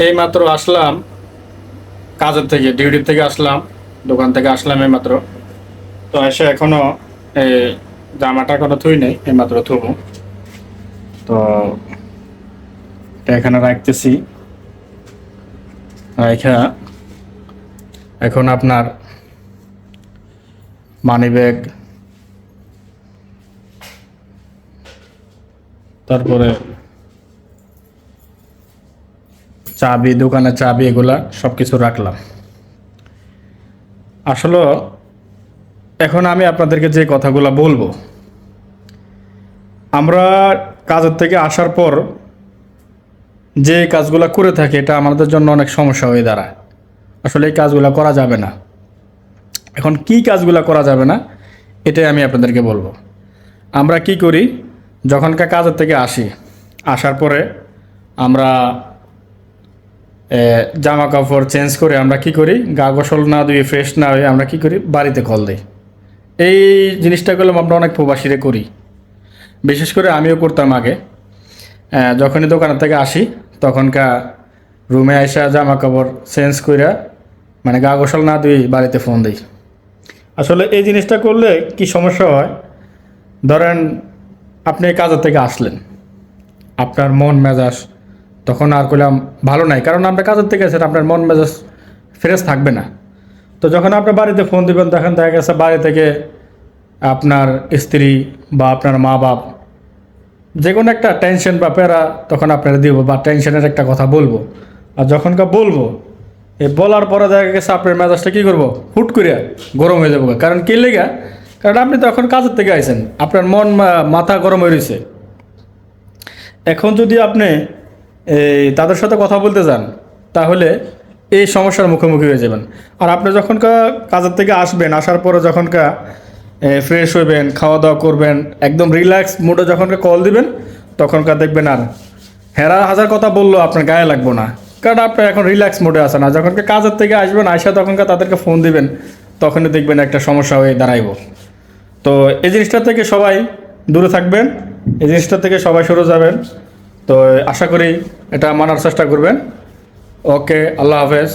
এইমাত্র আসলাম কাজের থেকে, ডিউটি থেকে আসলাম, দোকান থেকে আসলাম এইমাত্র। তো এসে এখনো এই জামাটা এখনো থুই নাই, এইমাত্র থুবো। তো এটা এখানে রাখতেছি, রাইখা এখন আপনার মানি ব্যাগ, তারপরে চাবি, দোকানের চাবি, এগুলা সব কিছু রাখলাম। আসলে এখন আমি আপনাদেরকে যে কথাগুলো বলবো, আমরা কাজের থেকে আসার পর যে কাজগুলো করে থাকি এটা আমাদের জন্য অনেক সমস্যা হয়ে দাঁড়ায়। আসলে এই কাজগুলো করা যাবে না। এখন কি কাজগুলো করা যাবে না এটাই আমি আপনাদেরকে বলবো। আমরা কি করি, যখনকার কাজের থেকে আসি, আসার পরে আমরা জামা কাপড় চেঞ্জ করে আমরা কি করি, গা গোসল না ধুয়ে ফ্রেশ না হয়ে আমরা কি করি, বাড়িতে কল দিই। এই জিনিসটা করলাম আমরা অনেক প্রবাসীরে করি, বিশেষ করে আমিও করতাম আগে। যখনই দোকানের থেকে আসি তখনকার রুমে আইসা জামা কাপড় চেঞ্জ কইরা, মানে গা গোসল না ধুয়ে বাড়িতে ফোন দিই। আসলে এই জিনিসটা করলে কি সমস্যা হয়, ধরেন আপনি কাজের থেকে আসলেন, আপনার মন মেজাজ তখন আর করলাম ভালো নাই, কারণ আমরা কাজের থেকে আছেন, আপনার মন মেজাজ ফ্রেশ থাকবে না। তো যখন আপনার বাড়িতে ফোন দিবেন তখন দেখা গেছে বাড়ি থেকে আপনার স্ত্রী বা আপনার মা বাপ যে কোনো একটা টেনশন বা প্যারা তখন আপনারা দিব, বা টেনশনের একটা কথা বলবো। আর যখনকার বলবো, এই বলার পরে দেখা গেছে আপনার মেজাজটা কী করবো, হুট করিয়া গরম হয়ে যাবো। কারণ কী লেগা, কারণ আপনি তো এখন কাজের থেকে আইছেন, আপনার মন মাথা গরম হয়ে রয়েছে। এখন যদি আপনি এই তাদের সাথে কথা বলতে যান, তাহলে এই সমস্যার মুখোমুখি হয়ে যাবেন। আর আপনি যখনকার কাজের থেকে আসবেন, আসার পরে যখনকার ফ্রেশ হইবেন, খাওয়া দাওয়া করবেন, একদম রিল্যাক্স মুডে যখনকার কল দিবেন, তখনকার দেখবেন আর হেরা হাজার কথা বললো আপনার গায়ে লাগবো না, কারণ আপনি এখন রিল্যাক্স মোডে আছেন। আর যখনকার কাজের থেকে আসবেন, আইসা তখনকার তাদেরকে ফোন দিবেন, তখনই দেখবেন একটা সমস্যা হয়ে দাঁড়াইব। তো এই জিনিসটা থেকে সবাই দূরে থাকবেন, এই জিনিসটা থেকে সবাই সরে যাবেন। তো আশা করি এটা মানার চেষ্টা করবেন। ওকে, আল্লাহ হাফেজ।